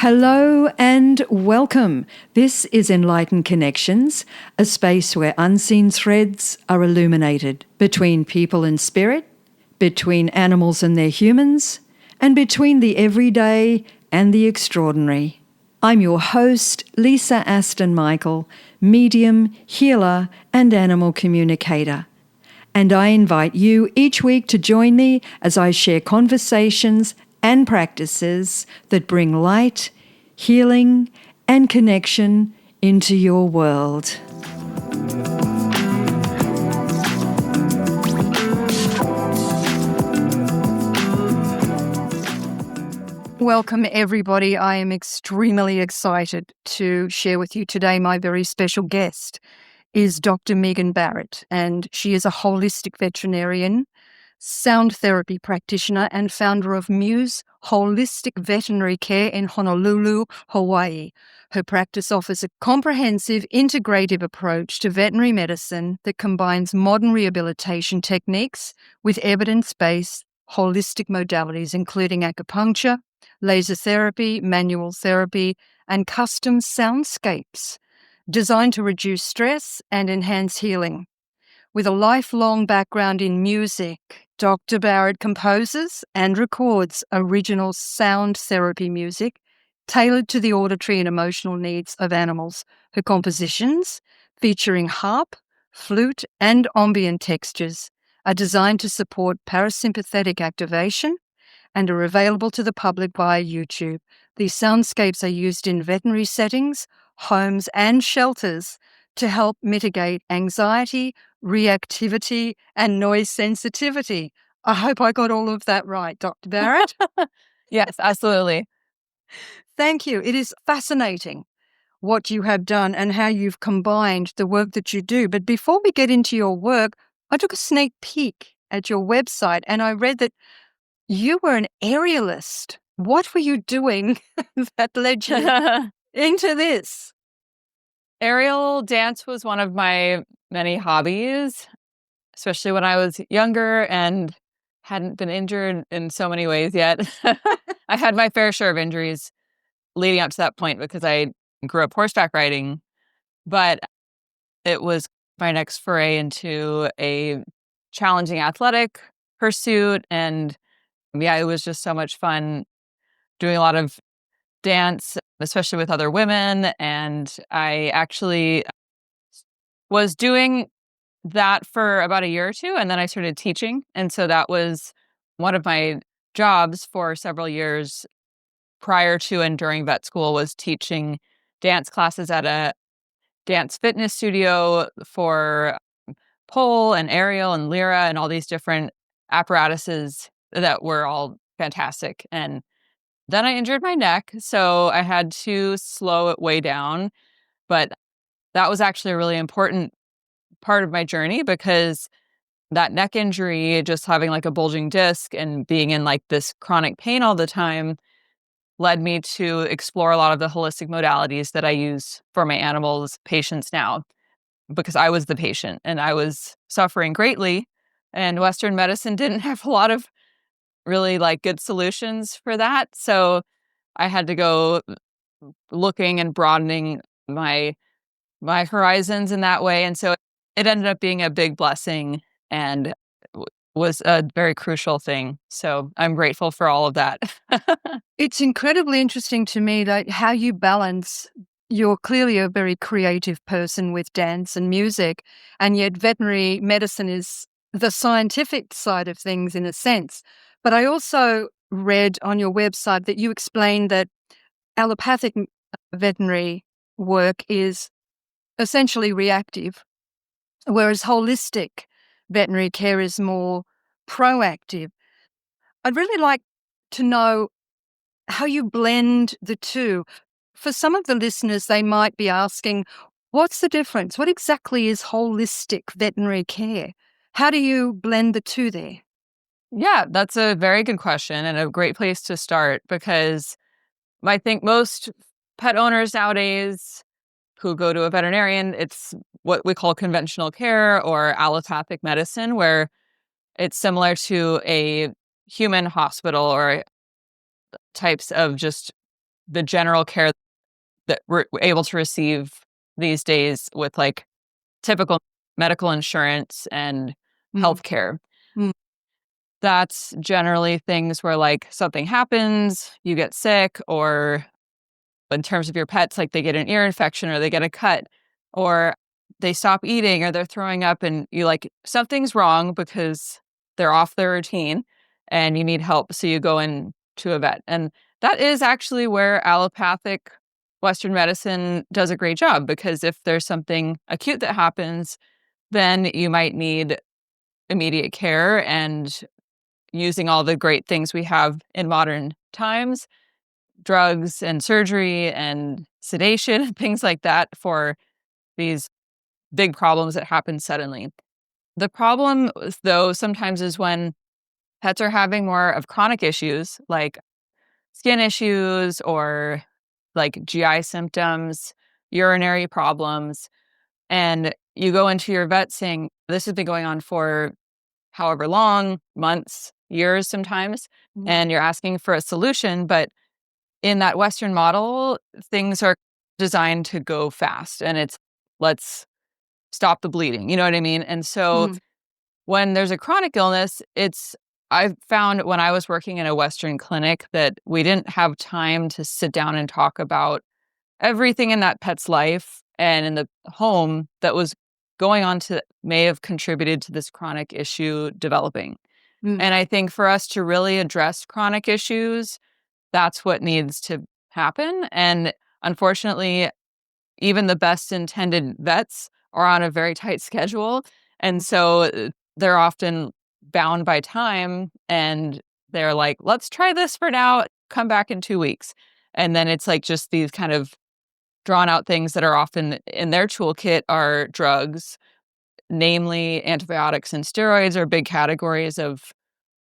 Hello and welcome. This is Enlightened Connections, a space where unseen threads are illuminated between people and spirit, between animals and their humans, and between the everyday and the extraordinary. I'm your host, Lisa Aston Michael, medium, healer, and animal communicator. And I invite you each week to join me as I share conversations and practices that bring light, healing, and connection into your world. Welcome, everybody. I am extremely excited to share with you today. My very special guest is Dr. Meghan Barrett, and she is a holistic veterinarian, sound therapy practitioner, and founder of Muse Holistic Veterinary Care in Honolulu, Hawaii. Her practice offers a comprehensive, integrative approach to veterinary medicine that combines modern rehabilitation techniques with evidence-based holistic modalities, including acupuncture, laser therapy, manual therapy, and custom soundscapes designed to reduce stress and enhance healing. With a lifelong background in music, Dr. Barrett composes and records original sound therapy music tailored to the auditory and emotional needs of animals. Her compositions, featuring harp, flute, and ambient textures, are designed to support parasympathetic activation and are available to the public via YouTube. These soundscapes are used in veterinary settings, homes, and shelters to help mitigate anxiety, reactivity, and noise sensitivity. I hope I got all of that right, Dr. Barrett. Yes, absolutely. Thank you. It is fascinating what you have done and how you've combined the work that you do. But before we get into your work, I took a sneak peek at your website and I read that you were an aerialist. What were you doing that led you into this? Aerial dance was one of my many hobbies, especially when I was younger and hadn't been injured in so many ways yet. I had my fair share of injuries leading up to that point because I grew up horseback riding, but it was my next foray into a challenging athletic pursuit. And yeah, it was just so much fun doing a lot of dance, especially with other women. And I actually was doing that for about a year or two, and then I started teaching. And so that was one of my jobs for several years prior to and during vet school, was teaching dance classes at a dance fitness studio for pole and aerial and lyra and all these different apparatuses that were all fantastic. And then I injured my neck, so I had to slow it way down. But that was actually a really important part of my journey, because that neck injury, just having like a bulging disc and being in like this chronic pain all the time, led me to explore a lot of the holistic modalities that I use for my animals' patients now, because I was the patient and I was suffering greatly, and Western medicine didn't have a lot of really like good solutions for that. So I had to go looking and broadening my horizons in that way. And so it ended up being a big blessing and was a very crucial thing. So I'm grateful for all of that. It's incredibly interesting to me that how you balance. You're clearly a very creative person with dance and music, and yet veterinary medicine is the scientific side of things in a sense. But I also read on your website that you explained that allopathic veterinary work is essentially reactive, whereas holistic veterinary care is more proactive. I'd really like to know how you blend the two. For some of the listeners, they might be asking, what's the difference? What exactly is holistic veterinary care? How do you blend the two there? Yeah, that's a very good question and a great place to start, because I think most pet owners nowadays who go to a veterinarian, it's what we call conventional care or allopathic medicine, where it's similar to a human hospital or types of just the general care that we're able to receive these days with like typical medical insurance and healthcare. Mm. That's generally things where like something happens, you get sick, or in terms of your pets, like they get an ear infection or they get a cut or they stop eating or they're throwing up and you like something's wrong because they're off their routine and you need help. So you go in to a vet. And that is actually where allopathic Western medicine does a great job, because if there's something acute that happens, then you might need immediate care, and using all the great things we have in modern times, drugs and surgery and sedation, things like that for these big problems that happen suddenly. The problem, though, sometimes is when pets are having more of chronic issues like skin issues or like GI symptoms, urinary problems, and you go into your vet saying, this has been going on for however long, months, years sometimes, and you're asking for a solution. But in that Western model, things are designed to go fast and it's let's stop the bleeding. You know what I mean? And so when there's a chronic illness, I've found when I was working in a Western clinic that we didn't have time to sit down and talk about everything in that pet's life and in the home that was going on to may have contributed to this chronic issue developing. And I think for us to really address chronic issues, that's what needs to happen. And unfortunately, even the best intended vets are on a very tight schedule. And so they're often bound by time and they're like, let's try this for now, come back in 2 weeks. And then it's like just these kind of drawn out things that are often in their toolkit are drugs, namely antibiotics and steroids are big categories of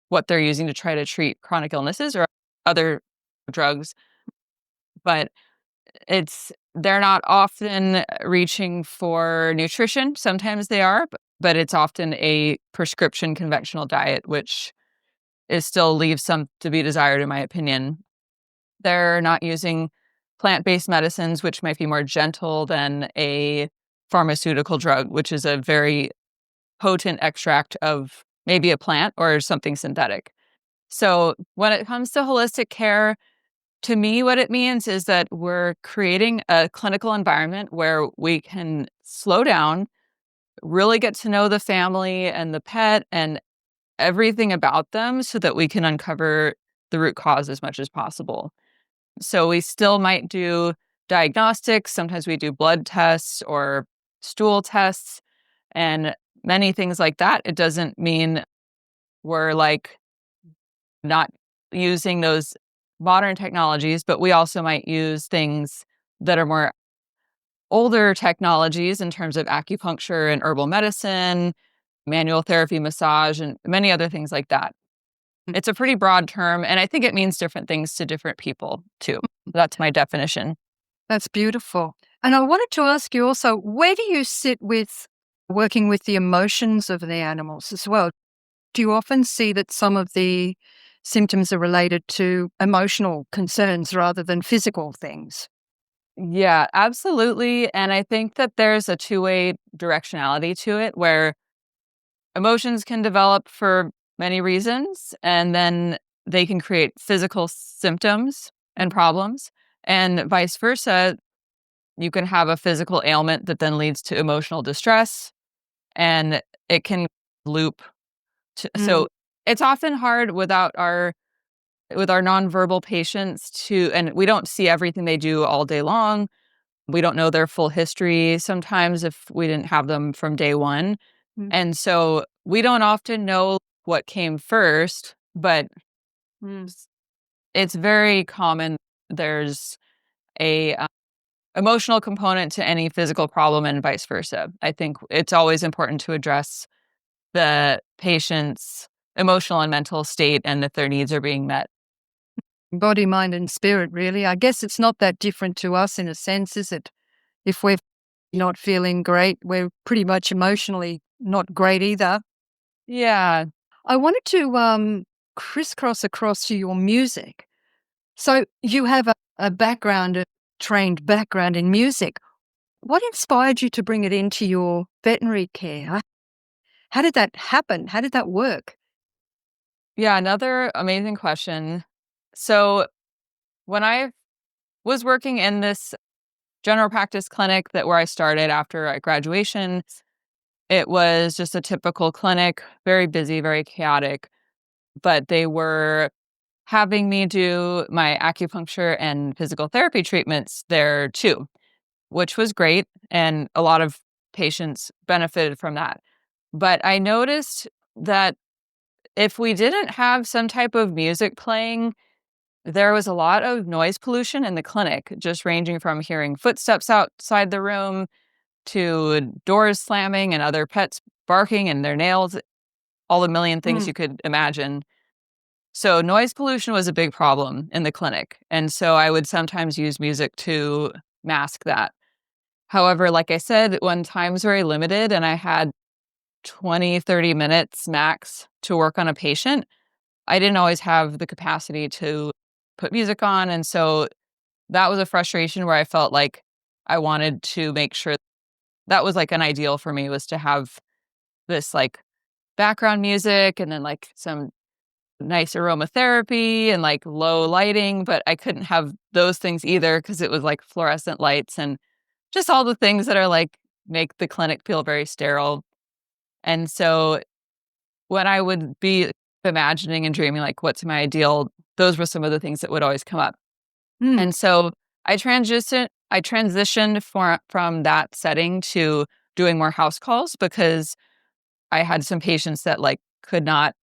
what they're using to try to treat chronic illnesses or other drugs. But they're not often reaching for nutrition. Sometimes they are, but it's often a prescription conventional diet, which still leaves some to be desired, in my opinion. They're not using plant-based medicines, which might be more gentle than a pharmaceutical drug, which is a very potent extract of maybe a plant or something synthetic. So when it comes to holistic care, to me, what it means is that we're creating a clinical environment where we can slow down, really get to know the family and the pet and everything about them so that we can uncover the root cause as much as possible. So we still might do diagnostics. Sometimes we do blood tests or stool tests and many things like that. It doesn't mean we're like not using those modern technologies, but we also might use things that are more older technologies in terms of acupuncture and herbal medicine, manual therapy, massage, and many other things like that. It's a pretty broad term, and I think it means different things to different people, too. That's my definition. That's beautiful. And I wanted to ask you also, where do you sit with working with the emotions of the animals as well? Do you often see that some of the symptoms are related to emotional concerns rather than physical things? Yeah, absolutely. And I think that there's a two-way directionality to it where emotions can develop for many reasons, and then they can create physical symptoms and problems, and vice versa. You can have a physical ailment that then leads to emotional distress, and it can loop. So it's often hard with our nonverbal patients and we don't see everything they do all day long. We don't know their full history sometimes if we didn't have them from day one. And so we don't often know what came first, but it's very common. There's a emotional component to any physical problem and vice versa. I think it's always important to address the patient's emotional and mental state and if their needs are being met. Body, mind, and spirit, really. I guess it's not that different to us in a sense, is it? If we're not feeling great, we're pretty much emotionally not great either. Yeah. I wanted to crisscross across to your music. So you have a trained background in music. What inspired you to bring it into your veterinary care? How did that happen? How did that work? Yeah, another amazing question. So, when I was working in this general practice clinic where I started after graduation, it was just a typical clinic, very busy, very chaotic, but they were having me do my acupuncture and physical therapy treatments there too, which was great, and a lot of patients benefited from that. But I noticed that if we didn't have some type of music playing, there was a lot of noise pollution in the clinic, just ranging from hearing footsteps outside the room to doors slamming and other pets barking and their nails, all the million things Mm, you could imagine. So noise pollution was a big problem in the clinic. And so I would sometimes use music to mask that. However, like I said, when time's very limited and I had 20, 30 minutes max to work on a patient, I didn't always have the capacity to put music on. And so that was a frustration where I felt like I wanted to make sure that was like an ideal for me, was to have this like background music and then like some nice aromatherapy and like low lighting, but I couldn't have those things either because it was like fluorescent lights and just all the things that are like make the clinic feel very sterile. And so when I would be imagining and dreaming like what's my ideal, those were some of the things that would always come up. mm, And so I transitioned from that setting to doing more house calls because I had some patients that like could not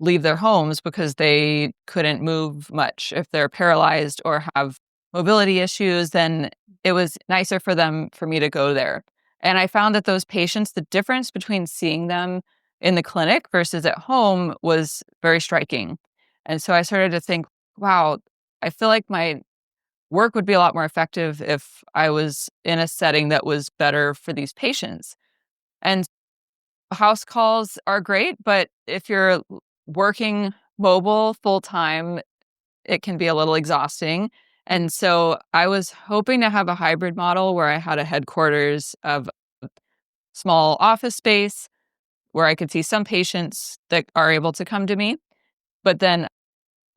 leave their homes because they couldn't move much. If they're paralyzed or have mobility issues, then it was nicer for me to go there. And I found that those patients, the difference between seeing them in the clinic versus at home was very striking. And so I started to think, wow, I feel like my work would be a lot more effective if I was in a setting that was better for these patients. And house calls are great, but if you're working mobile full time, it can be a little exhausting. And so I was hoping to have a hybrid model where I had a headquarters of small office space where I could see some patients that are able to come to me, but then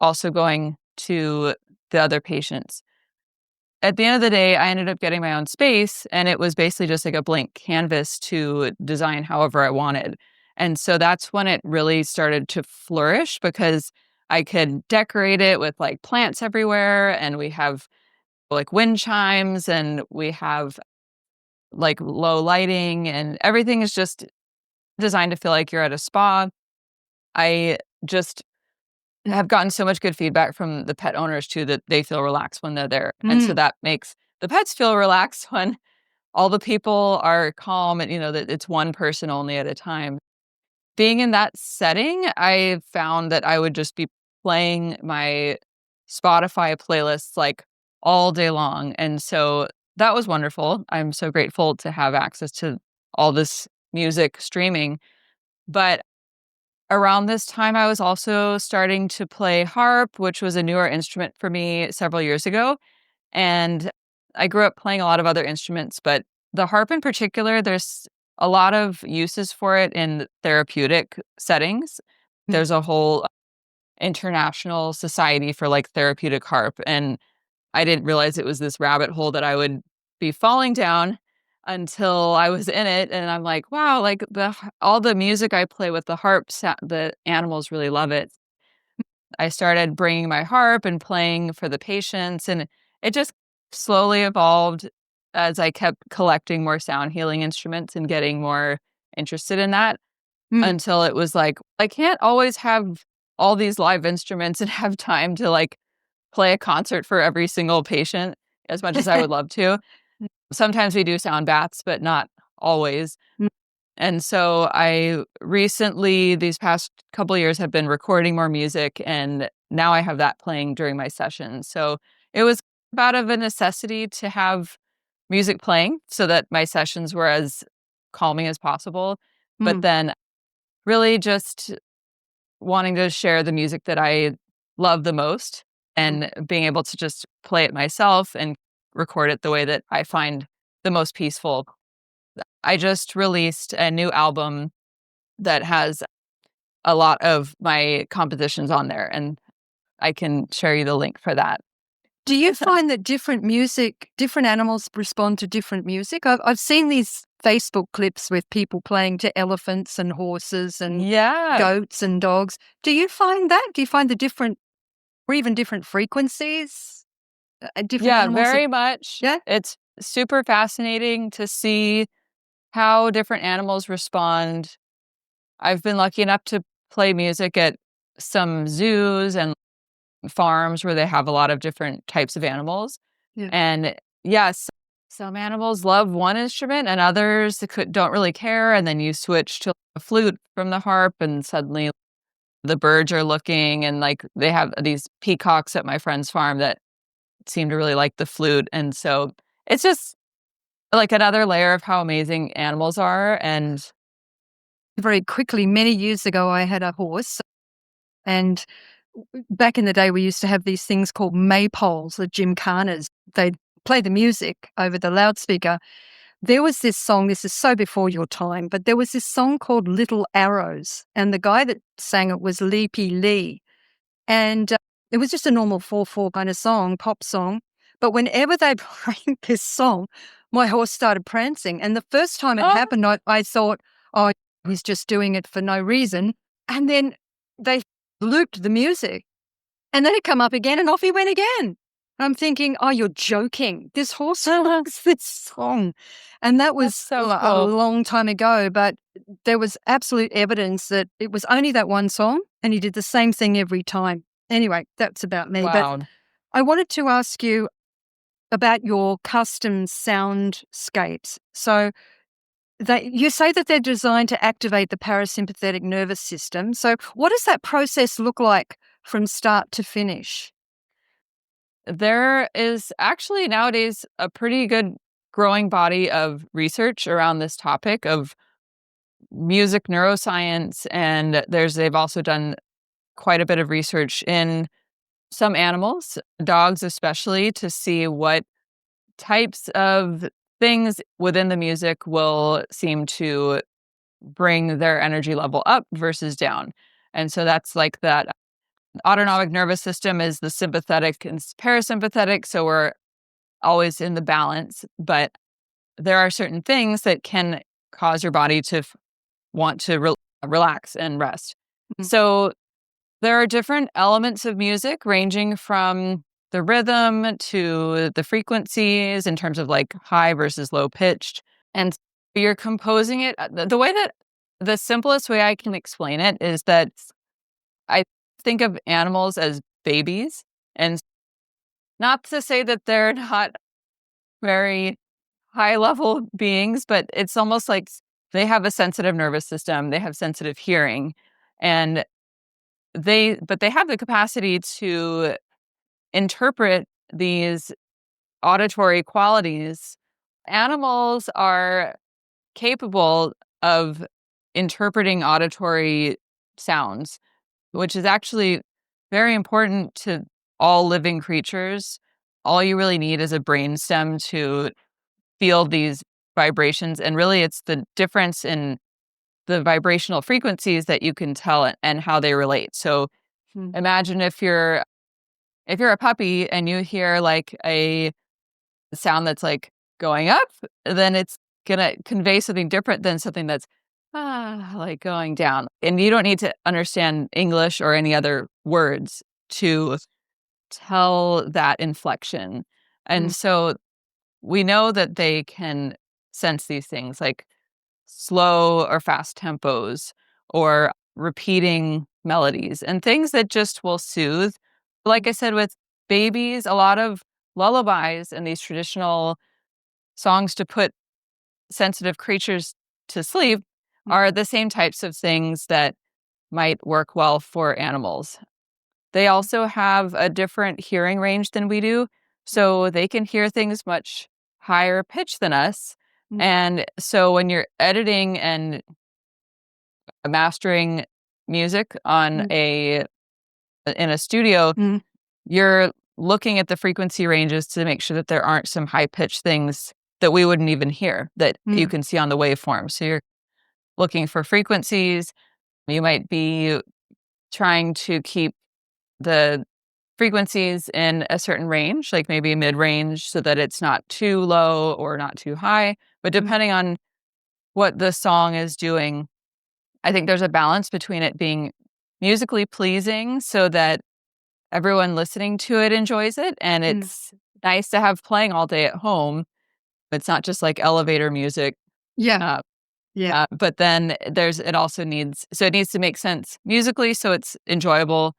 also going to the other patients. At the end of the day, I ended up getting my own space, and it was basically just like a blank canvas to design however I wanted. And so that's when it really started to flourish because I could decorate it with like plants everywhere, and we have like wind chimes, and we have like low lighting, and everything is just designed to feel like you're at a spa. I just have gotten so much good feedback from the pet owners too that they feel relaxed when they're there. And so mm, that makes the pets feel relaxed when all the people are calm and, that it's one person only at a time. Being in that setting, I found that I would just be playing my Spotify playlists like all day long. And so that was wonderful. I'm so grateful to have access to all this music streaming. But around this time, I was also starting to play harp, which was a newer instrument for me several years ago. And I grew up playing a lot of other instruments, but the harp in particular, there's a lot of uses for it in therapeutic settings. mm. There's a whole international society for like therapeutic harp. And I didn't realize it was this rabbit hole that I would be falling down until I was in it. And I'm like, wow, like all the music I play with the harp, the animals really love it. I started bringing my harp and playing for the patients, and it just slowly evolved as I kept collecting more sound healing instruments and getting more interested in that Mm. until it was like, I can't always have all these live instruments and have time to like play a concert for every single patient as much as I would love to. Sometimes we do sound baths, but not always. Mm, And so I recently, these past couple years, have been recording more music, and now I have that playing during my sessions. So it was about of a necessity to have music playing so that my sessions were as calming as possible. But mm, then really just wanting to share the music that I love the most and being able to just play it myself and record it the way that I find the most peaceful. I just released a new album that has a lot of my compositions on there, and I can share you the link for that. Do you find that different animals respond to different music? I've seen these Facebook clips with people playing to elephants and horses and Yeah. goats and dogs. Do you find that? Do you find the different or even different frequencies? Different Yeah, animals? very much. Yeah? It's super fascinating to see how different animals respond. I've been lucky enough to play music at some zoos and farms where they have a lot of different types of animals. Yeah. And yes, some animals love one instrument and others don't really care. And then you switch to a flute from the harp, and suddenly the birds are looking, and like they have these peacocks at my friend's farm that seem to really like the flute. And so it's just like another layer of how amazing animals are. And Very quickly, many years ago, I had a horse, and back in the day, we used to have these things called maypoles, the gymkhanas. They'd play the music over the loudspeaker. There was this song, this is so before your time, but there was this song called Little Arrows, and the guy that sang it was Leapy Lee. And it was just a normal 4/4 kind of song, pop song. But whenever they played this song, my horse started prancing. And the first time it happened, I thought, oh, he's just doing it for no reason. And then they looped the music, and then it come up again, and off he went again. I'm thinking, oh, you're joking. This horse loves this song. And that was so a cool. long time ago, but there was absolute evidence that it was only that one song, and he did the same thing every time. Anyway, that's about me. Wow. But I wanted to ask you about your custom soundscapes. So you say that they're designed to activate the parasympathetic nervous system. So what does that process look like from start to finish? There is actually nowadays a pretty good growing body of research around this topic of music neuroscience, and they've also done quite a bit of research in some animals, dogs especially, to see what types of things within the music will seem to bring their energy level up versus down. And so that's like that autonomic nervous system is the sympathetic and parasympathetic, so we're always in the balance. But there are certain things that can cause your body to want to relax and rest. Mm. So there are different elements of music ranging from the rhythm to the frequencies in terms of like high versus low pitched. And you're composing it. The way that the simplest way I can explain it is that I think of animals as babies, and not to say that they're not very high level beings, but it's almost like they have a sensitive nervous system, they have sensitive hearing, and they have the capacity to interpret these auditory qualities. Animals are capable of interpreting auditory sounds, which is actually very important to all living creatures. All you really need is a brainstem to feel these vibrations, and really it's the difference in the vibrational frequencies that you can tell and how they relate. So imagine if you're a puppy and you hear like a sound that's like going up, then it's gonna convey something different than something that's like going down. And you don't need to understand English or any other words to tell that inflection. And so we know that they can sense these things like slow or fast tempos or repeating melodies and things that just will soothe. Like I said, with babies, a lot of lullabies and these traditional songs to put sensitive creatures to sleep are the same types of things that might work well for animals. They also have a different hearing range than we do, so they can hear things much higher pitch than us. And so when you're editing and mastering music on in a studio, you're looking at the frequency ranges to make sure that there aren't some high-pitched things that we wouldn't even hear that you can see on the waveform. So you're looking for frequencies. You might be trying to keep the frequencies in a certain range, like maybe mid-range, so that it's not too low or not too high. But depending on what the song is doing, I think there's a balance between it being musically pleasing so that everyone listening to it enjoys it, and it's nice to have playing all day at home. It's not just like elevator music. Yeah. Uh, Yeah. but then it also needs, so it needs to make sense musically so it's enjoyable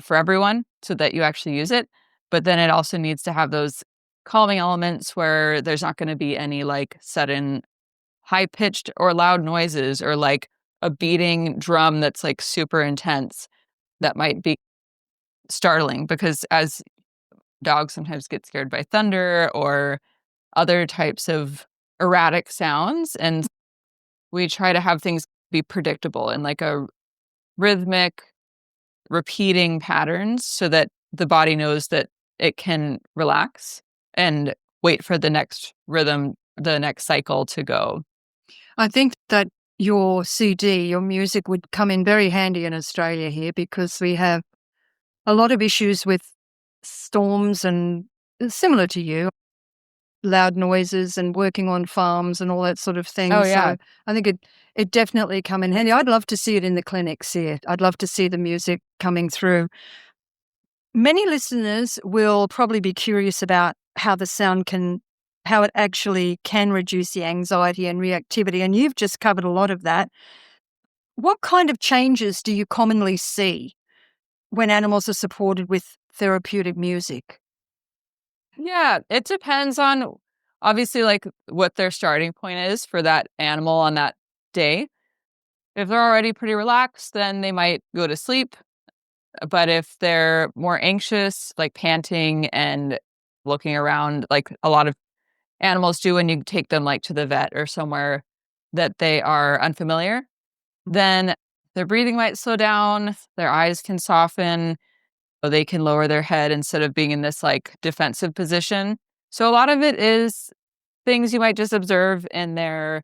for everyone so that you actually use it. But then it also needs to have those calming elements where there's not going to be any like sudden high pitched or loud noises or like a beating drum that's like super intense that might be startling, because as dogs sometimes get scared by thunder or other types of erratic sounds, and we try to have things be predictable and like a rhythmic repeating patterns so that the body knows that it can relax and wait for the next rhythm, the next cycle to go. I think that your CD, your music, would come in very handy in Australia here because we have a lot of issues with storms and similar to you, loud noises and working on farms and all that sort of thing. Oh, yeah. So I think it definitely come in handy. I'd love to see it in the clinics here. I'd love to see the music coming through. Many listeners will probably be curious about how the sound how it actually can reduce the anxiety and reactivity. And you've just covered a lot of that. What kind of changes do you commonly see when animals are supported with therapeutic music? Yeah, it depends on obviously like what their starting point is for that animal on that day. If they're already pretty relaxed, then they might go to sleep. But if they're more anxious, like panting and looking around, like a lot of animals do when you take them like to the vet or somewhere that they are unfamiliar, then their breathing might slow down, their eyes can soften, or they can lower their head instead of being in this like defensive position. So a lot of it is things you might just observe in their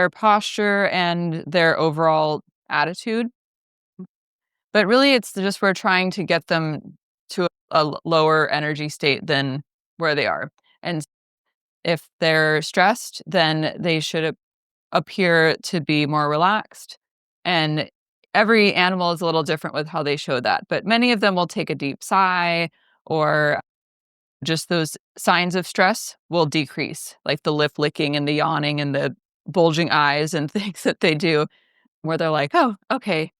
posture and their overall attitude. But really it's just we're trying to get them to a lower energy state than where they are. And if they're stressed, then they should appear to be more relaxed. And every animal is a little different with how they show that. But many of them will take a deep sigh, or just those signs of stress will decrease, like the lip licking and the yawning and the bulging eyes and things that they do, where they're like, oh, okay.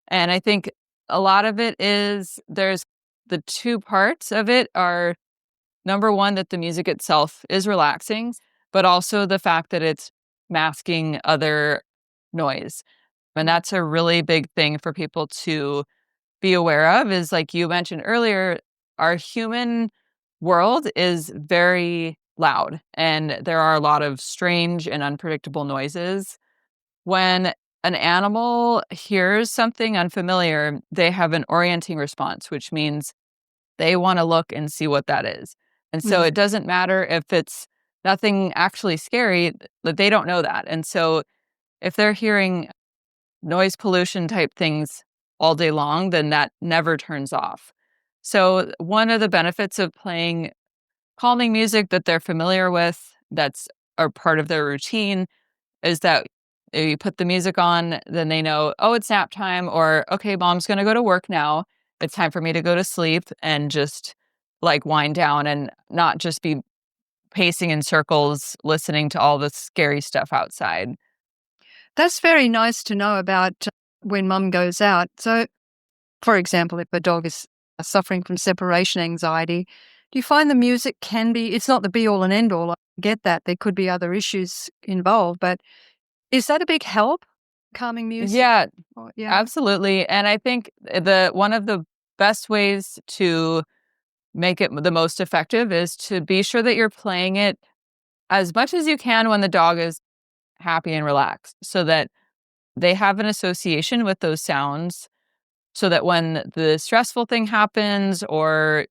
And I think a lot of it is there's the two parts of it are number one, that the music itself is relaxing, but also the fact that it's masking other noise. And that's a really big thing for people to be aware of is like you mentioned earlier, our human world is very loud and there are a lot of strange and unpredictable noises. When an animal hears something unfamiliar, they have an orienting response, which means they want to look and see what that is. And so it doesn't matter if it's nothing actually scary, that they don't know that. And so if they're hearing noise pollution type things all day long, then that never turns off. So one of the benefits of playing calming music that they're familiar with, that's a part of their routine, is that if you put the music on, then they know, oh, it's nap time, or okay, mom's going to go to work now. It's time for me to go to sleep and just like wind down and not just be pacing in circles, listening to all the scary stuff outside. That's very nice to know about when mum goes out. So, for example, if a dog is suffering from separation anxiety, do you find the music can be, it's not the be all and end all. I get that. There could be other issues involved, but is that a big help? Calming music? Yeah, Yeah. absolutely. And I think the one of the best ways to make it the most effective is to be sure that you're playing it as much as you can when the dog is happy and relaxed so that they have an association with those sounds so that when the stressful thing happens, or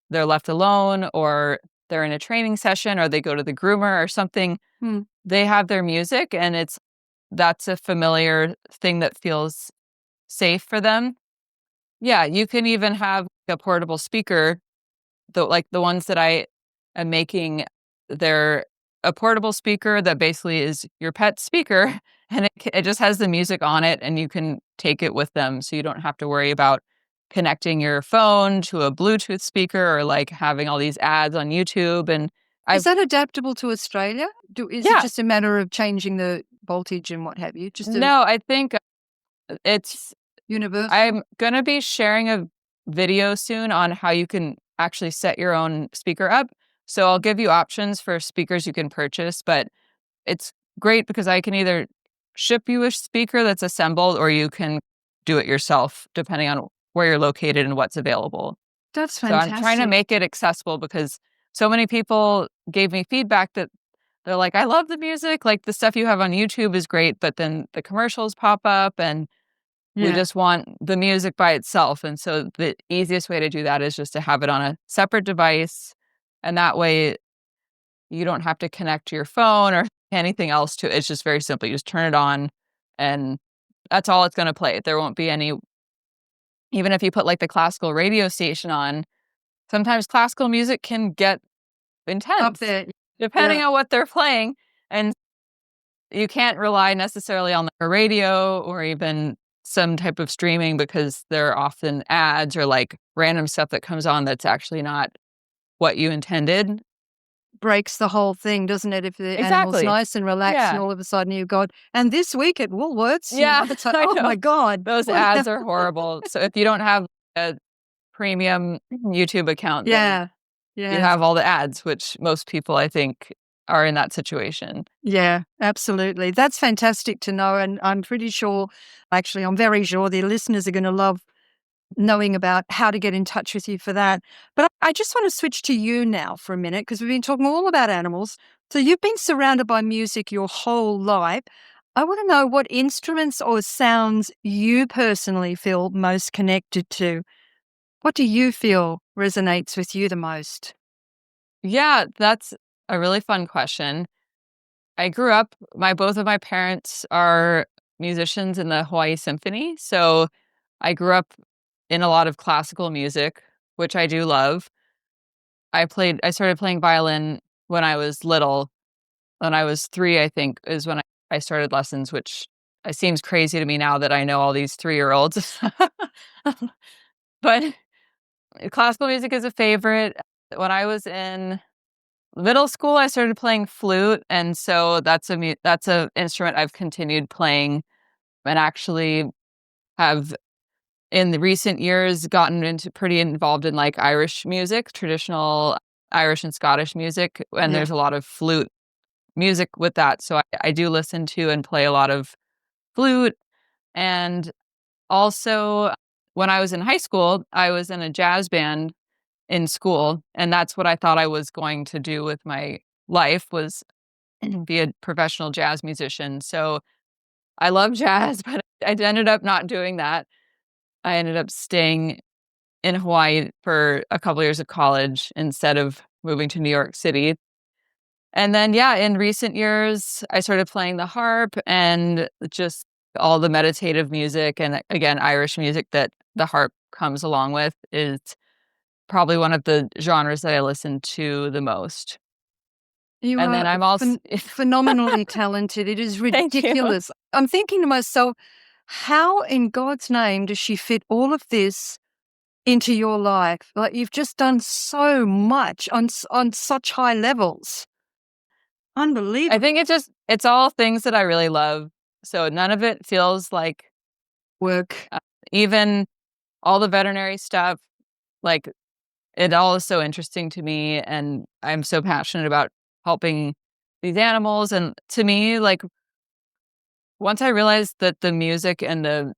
they're left alone, or they're in a training session, or they go to the groomer or something, they have their music, and that's a familiar thing that feels safe for them. Yeah, you can even have a portable speaker. The ones that I am making, they're a portable speaker that basically is your pet speaker, and it just has the music on it, and you can take it with them, so you don't have to worry about connecting your phone to a Bluetooth speaker, or like having all these ads on YouTube. And Is I've that adaptable to Australia? Is it yeah, just a matter of changing the voltage and what have you? Just a no, I think it's universal? I'm gonna be sharing a video soon on how you can actually set your own speaker up. So I'll give you options for speakers you can purchase, but it's great because I can either ship you a speaker that's assembled, or you can do it yourself depending on where you're located and what's available. That's So I'm trying to fantastic. make it accessible, because so many people gave me feedback that they're like, "I love the music, like the stuff you have on YouTube is great, but then the commercials pop up, and we Yeah. just want the music by itself." And so the easiest way to do that is just to have it on a separate device. And that way you don't have to connect your phone or anything else to it. It's just very simple. You just turn it on, and that's all it's going to play. There won't be any, even if you put like the classical radio station on, sometimes classical music can get Up intense there. depending Yeah. on what they're playing. And you can't rely necessarily on the radio or even some type of streaming, because there are often ads or like random stuff that comes on that's actually not what you intended. Breaks the whole thing, doesn't it? If the animal's Exactly. nice and relaxed and Yeah. all of a sudden you've got, and this week at Woolworths, Yeah, it's like, I oh know. my God. Those What ads hap- are horrible. So if you don't have a premium YouTube account, then Yeah. you Yeah. have all the ads, which most people, I think, are in that situation. Yeah, absolutely. That's fantastic to know. And I'm pretty sure, actually, I'm very sure the listeners are going to love knowing about how to get in touch with you for that. But I just want to switch to you now for a minute, because we've been talking all about animals. So you've been surrounded by music your whole life. I want to know what instruments or sounds you personally feel most connected to. What do you feel resonates with you the most? Yeah, that's a really fun question. I grew up, my both of my parents are musicians in the Hawaii Symphony, so I grew up in a lot of classical music, which I do love. I started playing violin when I was little. When I was 3, I think, is when I started lessons, which seems crazy to me now that I know all these 3-year-olds. But classical music is a favorite. When I was in middle school, I started playing flute, and so that's a instrument I've continued playing, and actually have in the recent years gotten into pretty involved in like Irish music, traditional Irish and Scottish music, and Yeah. there's a lot of flute music with that. So I do listen to and play a lot of flute. And also, when I was in high school, I was in a jazz band in school, and that's what I thought I was going to do with my life, was be a professional jazz musician. So I love jazz, but I ended up not doing that. I ended up staying in Hawaii for a couple years of college instead of moving to New York City. And then, yeah, in recent years, I started playing the harp, and just all the meditative music and, again, Irish music that the harp comes along with is probably one of the genres that I listen to the most. You And are then I'm also phenomenally talented. It is Thank you. ridiculous. I'm thinking to myself, how in God's name does she fit all of this into your life? Like, you've just done so much on such high levels. I think Unbelievable it's all things that I really love. So none of it feels like, work. even all the veterinary stuff, like, it all is so interesting to me, and I'm so passionate about helping these animals. And to me, like, once I realized that the music and the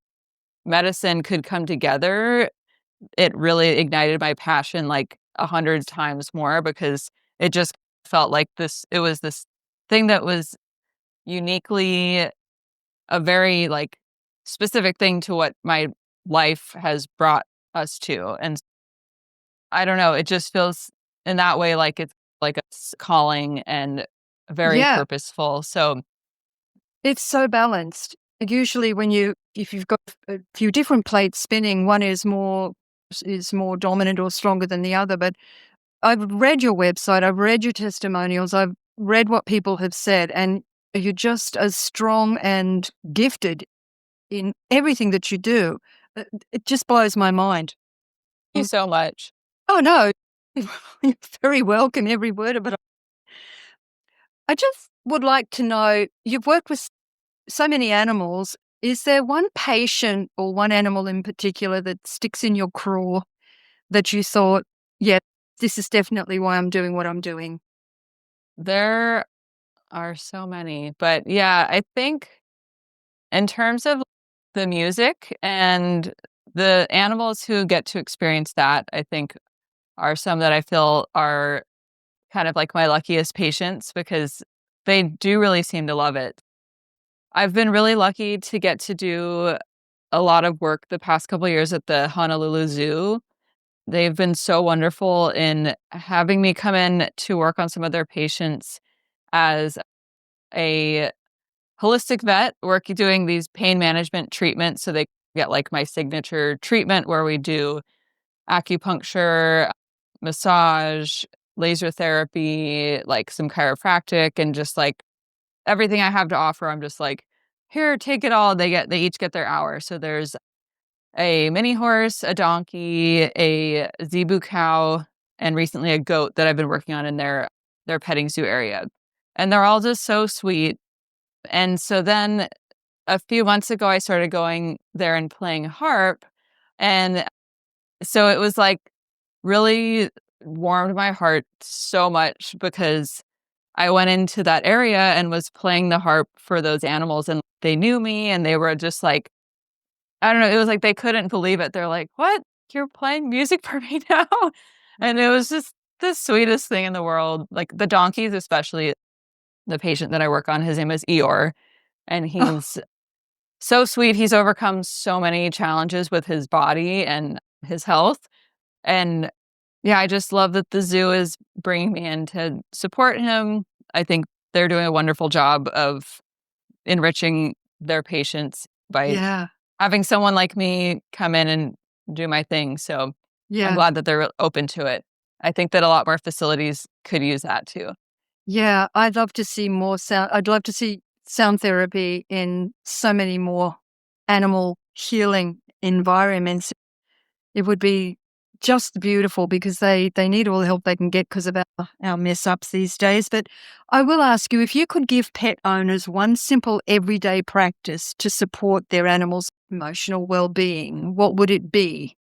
medicine could come together, it really ignited my passion like 100 times more, because it just felt like it was this thing that was uniquely a very, like, specific thing to what my life has brought us to. And I don't know, it just feels in that way like it's like a calling and very Yeah, purposeful. So it's so balanced. Usually if you've got a few different plates spinning, one is more dominant or stronger than the other. But I've read your website, I've read your testimonials, I've read what people have said, and you're just as strong and gifted in everything that you do. It just blows my mind. thank you Mm. so much. Oh, no. You're very welcome, every word of it. I just would like to know, you've worked with so many animals. Is there one patient or one animal in particular that sticks in your craw that you thought, yeah, this is definitely why I'm doing what I'm doing? There are so many, but yeah, I think in terms of the music and the animals who get to experience that, I think are some that I feel are kind of like my luckiest patients because they do really seem to love it. I've been really lucky to get to do a lot of work the past couple years at the Honolulu Zoo. They've been so wonderful in having me come in to work on some of their patients as a holistic vet, doing these pain management treatments. So they get like my signature treatment where we do acupuncture, massage, laser therapy, like some chiropractic, and just like everything I have to offer. I'm just like, here, take it all. They each get their hour. So there's a mini horse, a donkey, a zebu cow, and recently a goat that I've been working on in their petting zoo area. And they're all just so sweet. And so then a few months ago, I started going there and playing harp. And so it was like really warmed my heart so much because I went into that area and was playing the harp for those animals and they knew me and they were just like, I don't know, it was like they couldn't believe it. They're like, "What? You're playing music for me now?" And it was just the sweetest thing in the world. Like the donkeys, especially the patient that I work on, his name is Eeyore, and Oh, he's so sweet. He's overcome so many challenges with his body and his health. And yeah, I just love that the zoo is bringing me in to support him. I think they're doing a wonderful job of enriching their patients by yeah, having someone like me come in and do my thing. So I'm yeah, glad that they're open to it. I think that a lot more facilities could use that too. yeah. I'd love to see more sound. I'd love to see sound therapy in so many more animal healing environments. It would be just beautiful because they need all the help they can get because of our mess ups these days. But I will ask you, if you could give pet owners one simple everyday practice to support their animal's emotional well-being, what would it be?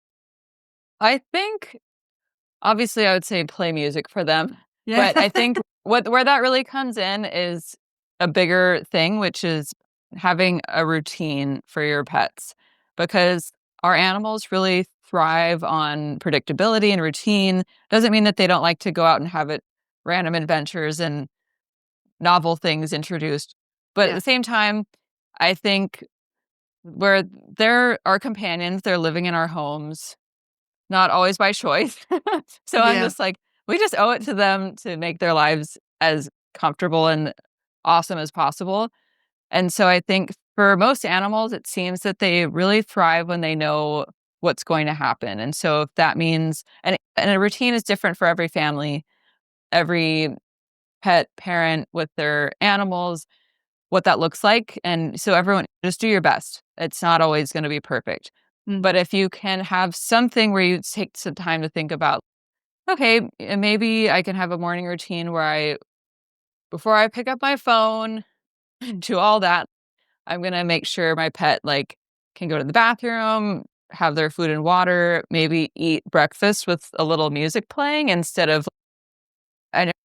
I think obviously I would say play music for them, Yeah. but I think where that really comes in is a bigger thing, which is having a routine for your pets because our animals really thrive on predictability and routine. Doesn't mean that they don't like to go out and have it random adventures and novel things introduced. But at Yeah. the same time, I think where they're our companions, they're living in our homes, not always by choice. So I'm Yeah. just like, we just owe it to them to make their lives as comfortable and awesome as possible. And so I think for most animals, it seems that they really thrive when they know what's going to happen. And so if that means, and a routine is different for every family, every pet parent with their animals, what that looks like. And so everyone just do your best. It's not always going to be perfect. Mm. But if you can have something where you take some time to think about, okay, maybe I can have a morning routine where before I pick up my phone and do all that, I'm going to make sure my pet like can go to the bathroom, have their food and water, maybe eat breakfast with a little music playing instead of,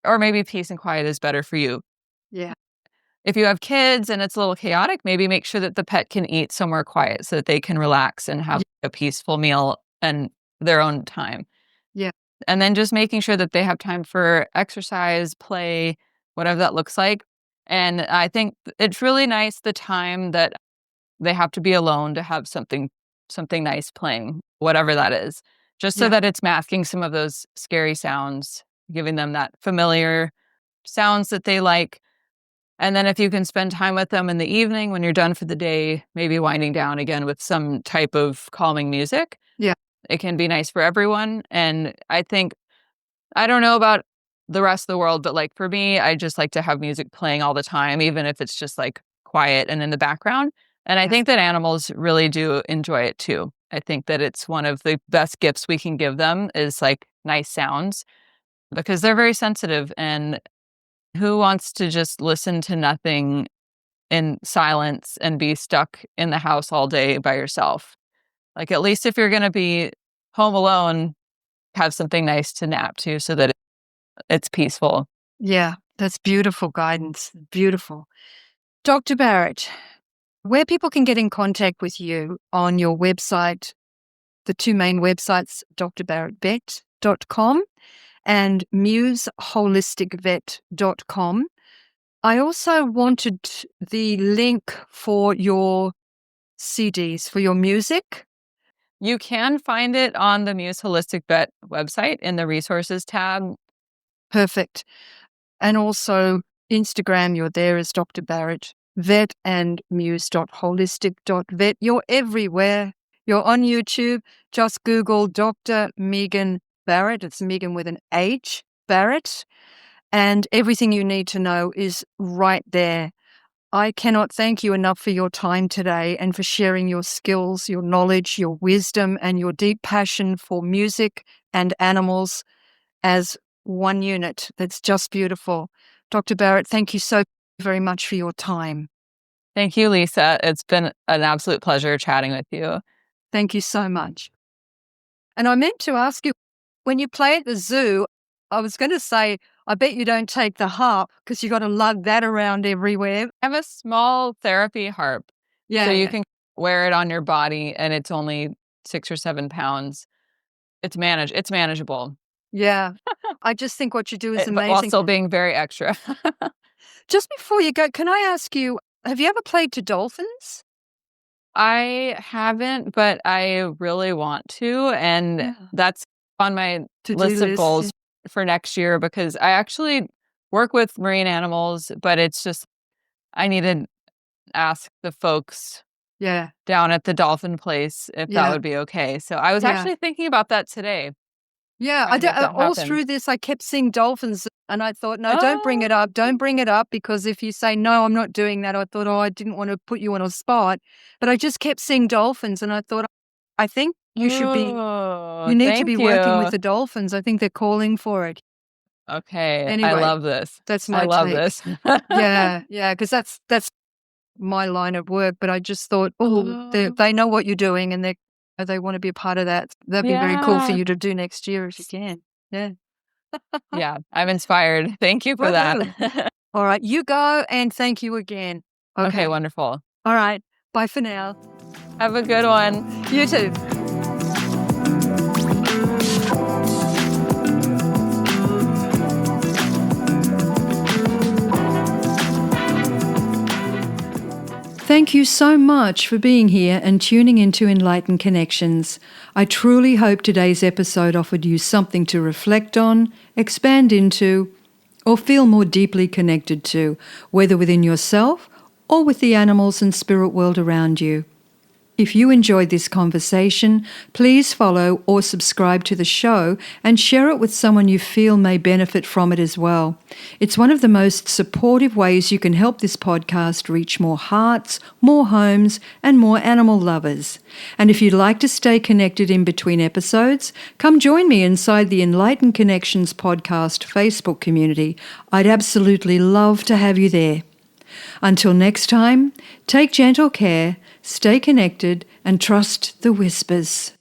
or maybe peace and quiet is better for you. Yeah. If you have kids and it's a little chaotic, maybe make sure that the pet can eat somewhere quiet so that they can relax and have a peaceful meal and their own time. Yeah. And then just making sure that they have time for exercise, play, whatever that looks like. And I think it's really nice the time that they have to be alone to have something something nice playing, whatever that is, just so Yeah. that it's masking some of those scary sounds, giving them that familiar sounds that they like. And then if you can spend time with them in the evening when you're done for the day, maybe winding down again with some type of calming music, Yeah. it can be nice for everyone. And I think, I don't know about the rest of the world, but like for me, I just like to have music playing all the time, even if it's just like quiet and in the background. And I Yeah. think that animals really do enjoy it too. I think that it's one of the best gifts we can give them is like nice sounds because they're very sensitive. And who wants to just listen to nothing in silence and be stuck in the house all day by yourself? Like, at least if you're going to be home alone, have something nice to nap to so that it's peaceful. Yeah. That's beautiful guidance. Beautiful. Dr. Barrett, where people can get in contact with you on your website, the two main websites, drbarrettvet.com and museholisticvet.com. I also wanted the link for your CDs, for your music. You can find it on the Muse Holistic Vet website in the resources tab. Perfect. And also Instagram, you're there as Dr. Barrett Vet and muse.holistic.vet. You're everywhere. You're on YouTube. Just Google Dr. Meghan Barrett. It's Megan with an H, Barrett. And everything you need to know is right there. I cannot thank you enough for your time today and for sharing your skills, your knowledge, your wisdom, and your deep passion for music and animals as one unit. That's just beautiful. Dr. Barrett, thank you so very much for your time. Thank you, Lisa. It's been an absolute pleasure chatting with you. Thank you so much. And I meant to ask you, when you play at the zoo, I was going to say, I bet you don't take the harp because you got to lug that around everywhere. I have a small therapy harp. Yeah. So you can wear it on your body and it's only 6 or 7 pounds. It's manageable. Yeah. I just think what you do is But while amazing. still being very extra. Just before you go, can I ask you, have you ever played to dolphins? I haven't, but I really want to, and Yeah. that's on my To-do list of list, goals for next year because I actually work with marine animals, but it's just I need to ask the folks Yeah. down at the dolphin place if that Yeah. would be okay. So I was Yeah. actually thinking about that today. Yeah. Trying to get that All happen. through this, I kept seeing dolphins and I thought, no, don't bring Oh. it up. Don't bring it up because if you say, no, I'm not doing that, I thought, I didn't want to put you on a spot. But I just kept seeing dolphins and I thought, I think you should be, Oh, you need to thank be working with you. the dolphins. I think they're calling for it. Okay, I Anyway, love this. that's I my love take. this. Yeah. Yeah. Because that's my line of work. But I just thought, Oh. they know what you're doing and they want to be a part of that. That'd be very cool for Yeah. you to do next year if you can. Yeah. Yeah, I'm inspired. Thank you for that. Woohoo. All right. You go and thank you again. Okay, Okay. wonderful. All right. Bye for now. Have a good one. You too. Thank you so much for being here and tuning into Enlightened Connections. I truly hope today's episode offered you something to reflect on, expand into, or feel more deeply connected to, whether within yourself or with the animals and spirit world around you. If you enjoyed this conversation, please follow or subscribe to the show and share it with someone you feel may benefit from it as well. It's one of the most supportive ways you can help this podcast reach more hearts, more homes, and more animal lovers. And if you'd like to stay connected in between episodes, come join me inside the Enlightened Connections podcast Facebook community. I'd absolutely love to have you there. Until next time, take gentle care, stay connected, and trust the whispers.